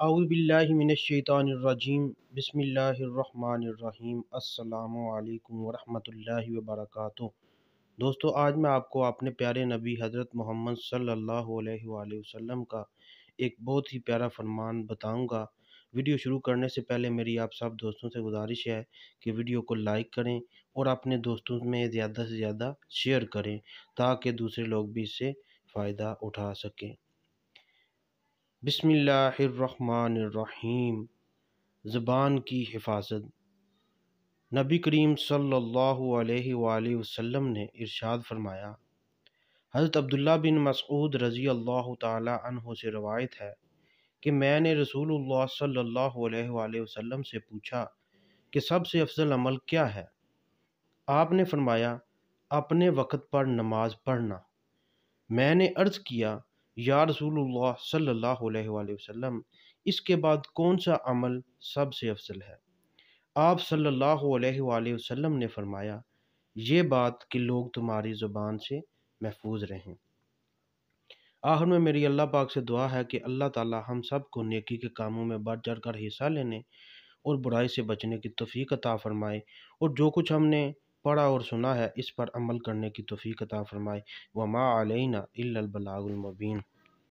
اعوذ باللہ من الشیطان الرجیم بسم اللہ الرحمن الرحیم السلام علیکم ورحمۃ اللہ وبرکاتہ۔ دوستو، آج میں آپ کو اپنے پیارے نبی حضرت محمد صلی اللہ علیہ وآلہ وسلم کا ایک بہت ہی پیارا فرمان بتاؤں گا۔ ویڈیو شروع کرنے سے پہلے میری آپ سب دوستوں سے گزارش ہے کہ ویڈیو کو لائک کریں اور اپنے دوستوں میں زیادہ سے زیادہ شیئر کریں تاکہ دوسرے لوگ بھی اس سے فائدہ اٹھا سکیں۔ بسم اللہ الرحمن الرحیم۔ زبان کی حفاظت۔ نبی کریم صلی اللہ علیہ وآلہ وسلم نے ارشاد فرمایا، حضرت عبداللہ بن مسعود رضی اللہ تعالی عنہ سے روایت ہے کہ میں نے رسول اللہ صلی اللہ علیہ وآلہ وسلم سے پوچھا کہ سب سے افضل عمل کیا ہے؟ آپ نے فرمایا، اپنے وقت پر نماز پڑھنا۔ میں نے عرض کیا، یا رسول اللہ صلی اللہ علیہ وآلہ وسلم، اس کے بعد کون سا عمل سب سے افضل ہے؟ آپ صلی اللہ علیہ وآلہ وسلم نے فرمایا، یہ بات کہ لوگ تمہاری زبان سے محفوظ رہیں۔ آخر میں میری اللہ پاک سے دعا ہے کہ اللہ تعالی ہم سب کو نیکی کے کاموں میں بڑھ چڑھ کر حصہ لینے اور برائی سے بچنے کی توفیق عطا فرمائے، اور جو کچھ ہم نے پڑھا اور سنا ہے اس پر عمل کرنے کی توفیق عطا فرمائے۔ وما علینا الا البلاغ المبین۔